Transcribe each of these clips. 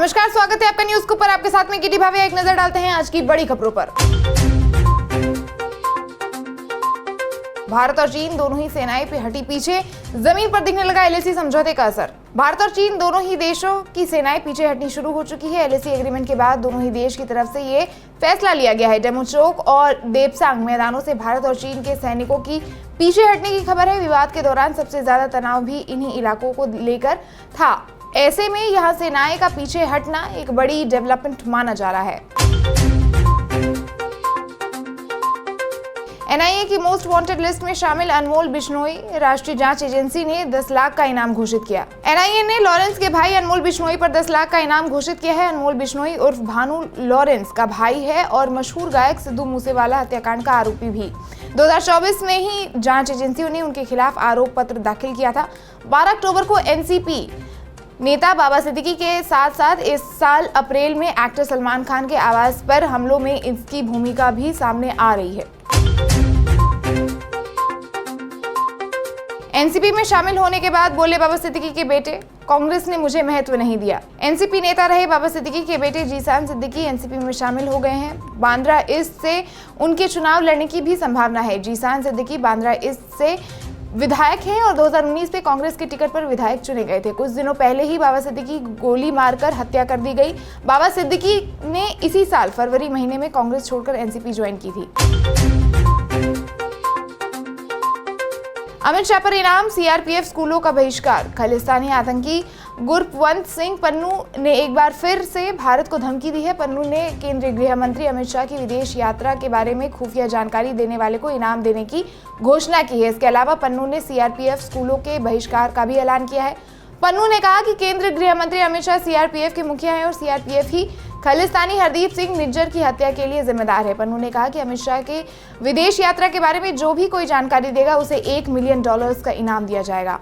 नमस्कार, स्वागत है आपका न्यूज पर। आपके साथ में कीटी भावे। एक नजर डालते हैं आज की बड़ी खबरों पर। भारत और चीन दोनों ही सेनाएं पे हटी पीछे, जमीन पर दिखने लगा एलएसी समझौते का असर। भारत और चीन दोनों ही देशों की सेनाएं पीछे हटनी शुरू हो चुकी है। एलएसी एग्रीमेंट के बाद दोनों ही देश की तरफ से ये फैसला लिया गया है। डेमोचोक और देपसांग मैदानों से भारत और चीन के सैनिकों की पीछे हटने की खबर है। विवाद के दौरान सबसे ज्यादा तनाव भी इन्हीं इलाकों को लेकर था। ऐसे में यहाँ सेनाएं का पीछे हटना एक बड़ी डेवलपमेंट माना जा रहा है। एनआईए की मोस्ट वांटेड लिस्ट में शामिल अनमोल बिश्नोई राष्ट्रीय जांच एजेंसी ने 10 लाख का इनाम घोषित किया। एनआईए ने लॉरेंस के भाई अनमोल बिश्नोई पर 10 लाख का इनाम घोषित किया है। अनमोल बिश्नोई उर्फ भानु लॉरेंस का भाई है और मशहूर गायक सिद्धू मूसेवाला हत्याकांड का आरोपी भी। 2024 में ही जांच एजेंसियों ने उनके खिलाफ आरोप पत्र दाखिल किया था। 12 अक्टूबर को एनसीपी नेता बाबा सिद्दीकी के साथ साथ इस साल अप्रैल में एक्टर सलमान खान के आवास पर हमलों में इसकी भूमिका भी सामने आ रही है। एनसीपी में शामिल होने के बाद बोले बाबा सिद्दीकी के बेटे, कांग्रेस ने मुझे महत्व नहीं दिया। एनसीपी नेता रहे बाबा सिद्दीकी के बेटे जीशान सिद्दीकी एनसीपी में शामिल हो गए हैं। बांद्रा ईस्ट से उनके चुनाव लड़ने की भी संभावना है। जीशान सिद्दीकी बांद्रा ईस्ट से विधायक हैं और 2019 में कांग्रेस के टिकट पर विधायक चुने गए थे। कुछ दिनों पहले ही बाबा सिद्दीकी की गोली मारकर हत्या कर दी गई। बाबा सिद्दीकी ने इसी साल फरवरी महीने में कांग्रेस छोड़कर एनसीपी ज्वाइन की थी। अमित शाह पर इनाम, सीआरपीएफ स्कूलों का बहिष्कार। खालिस्तानी आतंकी गुरप्तवंत सिंह पन्नू ने एक बार फिर से भारत को धमकी दी है। पन्नू ने केंद्रीय गृह मंत्री अमित शाह की विदेश यात्रा के बारे में खुफिया जानकारी देने वाले को इनाम देने की घोषणा की है। इसके अलावा पन्नू ने सीआरपीएफ स्कूलों के बहिष्कार का भी ऐलान किया है। पन्नू ने कहा कि केंद्रीय गृह मंत्री अमित शाह सीआरपीएफ के मुखिया हैं और सीआरपीएफ ही खालिस्तानी हरदीप सिंह निज्जर की हत्या के लिए जिम्मेदार है। पन्नू ने कहा कि अमित शाह के विदेश यात्रा के बारे में जो भी कोई जानकारी देगा उसे $1 मिलियन का इनाम दिया जाएगा।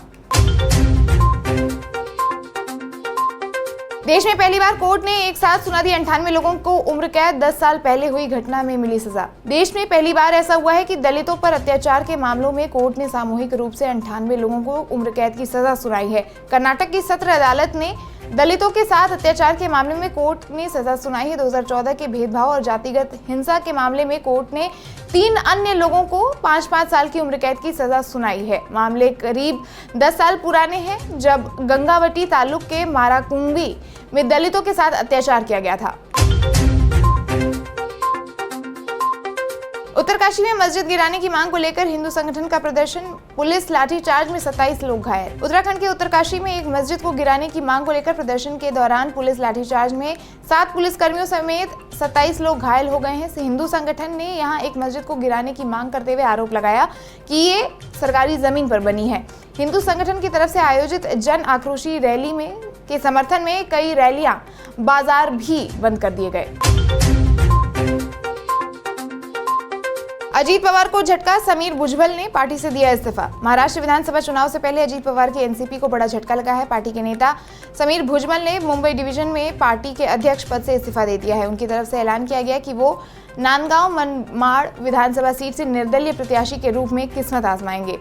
देश में पहली बार कोर्ट ने एक साथ सुना दी 98 लोगों को उम्र कैद। 10 साल पहले हुई घटना में मिली सजा। देश में पहली बार ऐसा हुआ है कि दलितों पर अत्याचार के मामलों में कोर्ट ने सामूहिक रूप से 98 लोगों को उम्र कैद की सजा सुनाई है। कर्नाटक की सत्र अदालत ने दलितों के साथ अत्याचार के मामले में कोर्ट ने सजा सुनाई है। 2014 के भेदभाव और जातिगत हिंसा के मामले में कोर्ट ने 3 अन्य लोगों को 5-5 साल की उम्र कैद की सजा सुनाई है। मामले करीब 10 साल पुराने हैं, जब गंगावटी तालुक के माराकुंगी में दलितों के साथ अत्याचार किया गया था। उत्तरकाशी में मस्जिद गिराने की मांग को लेकर हिंदू संगठन का प्रदर्शन, पुलिस लाठीचार्ज में 27 लोग घायल। उत्तराखंड के उत्तरकाशी में एक मस्जिद को गिराने की मांग को लेकर प्रदर्शन के दौरान पुलिस लाठीचार्ज में 7 पुलिसकर्मियों समेत 27 लोग घायल हो गए हैं। हिंदू संगठन ने यहां एक मस्जिद को गिराने की मांग करते हुए आरोप लगाया कि ये सरकारी जमीन पर बनी है। हिंदू संगठन की तरफ से आयोजित जन आक्रोशी रैली में के समर्थन में कई रैलियां, बाजार भी बंद कर दिए गए। अजीत पवार को झटका, समीर भुजबल ने पार्टी से दिया इस्तीफा। महाराष्ट्र विधानसभा चुनाव से पहले अजीत पवार की एनसीपी को बड़ा झटका लगा है। पार्टी के नेता समीर भुजबल ने मुंबई डिवीजन में पार्टी के अध्यक्ष पद से इस्तीफा दे दिया है। उनकी तरफ से ऐलान किया गया कि वो नांदगांव मनमाड़ विधानसभा सीट से निर्दलीय प्रत्याशी के रूप में किस्मत आजमाएंगे।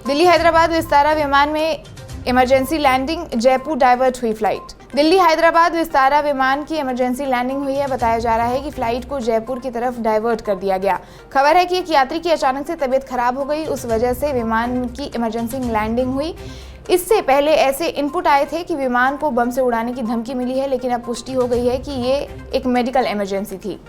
दिल्ली हैदराबाद विस्तारा विमान में इमरजेंसी लैंडिंग, जयपुर डाइवर्ट हुई फ्लाइट। दिल्ली हैदराबाद विस्तारा विमान की इमरजेंसी लैंडिंग हुई है। बताया जा रहा है कि फ्लाइट को जयपुर की तरफ डाइवर्ट कर दिया गया। खबर है कि एक यात्री की अचानक से तबीयत खराब हो गई, उस वजह से विमान की इमरजेंसी लैंडिंग हुई। इससे पहले ऐसे इनपुट आए थे कि विमान को बम से उड़ाने की धमकी मिली है, लेकिन अब पुष्टि हो गई है कि ये एक मेडिकल इमरजेंसी थी।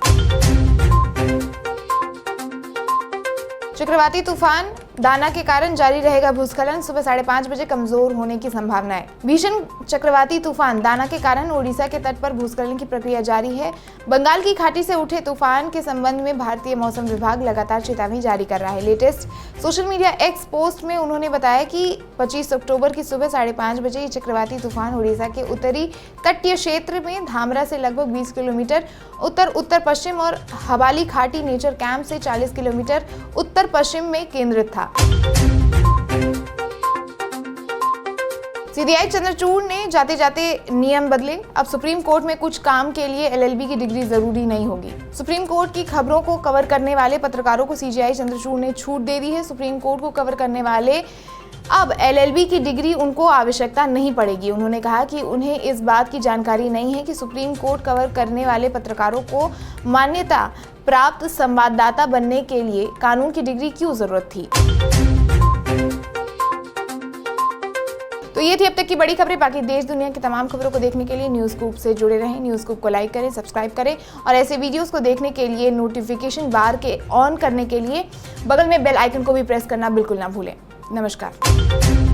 चक्रवाती तूफान दाना के कारण जारी रहेगा भूस्खलन, सुबह 5:30 बजे कमजोर होने की संभावना है। भीषण चक्रवाती तूफान दाना के कारण ओडिशा के तट पर भूस्खलन की प्रक्रिया जारी है। बंगाल की खाड़ी से उठे तूफान के संबंध में भारतीय मौसम विभाग लगातार चेतावनी जारी कर रहा है। Latest social media x post में उन्होंने बताया कि 25 अक्टूबर की सुबह 5:30 बजे ये चक्रवाती तूफान ओडिशा के उत्तरी तटीय क्षेत्र में धामरा से लगभग 20 किलोमीटर उत्तर पश्चिम और हवाली घाटी नेचर कैंप से 40 किलोमीटर उत्तर पश्चिम में केंद्रित था। सीबीआई चंद्रचूड़ ने जाते जाते नियम बदले। अब सुप्रीम कोर्ट में कुछ काम के लिए एलएलबी की डिग्री जरूरी नहीं होगी। सुप्रीम कोर्ट की खबरों को कवर करने वाले पत्रकारों को सीबीआई चंद्रचूड़ ने छूट दे दी है। सुप्रीम कोर्ट को कवर करने वाले अब एलएलबी की डिग्री उनको आवश्यकता नहीं पड़ेगी। उन्होंने कहा कि उन्हें इस बात की जानकारी नहीं है कि सुप्रीम कोर्ट कवर करने वाले पत्रकारों को मान्यता प्राप्त संवाददाता बनने के लिए कानून की डिग्री क्यों जरूरत थी। तो ये थी अब तक की बड़ी खबरें। बाकी देश दुनिया की तमाम खबरों को देखने के लिए न्यूज़ स्कूप से जुड़े रहें। न्यूज़ स्कूप को लाइक करें, सब्सक्राइब करें और ऐसे वीडियोस को देखने के लिए नोटिफिकेशन बार के ऑन करने के लिए बगल में बेल आइकन को भी प्रेस करना बिल्कुल ना भूलें। नमस्कार।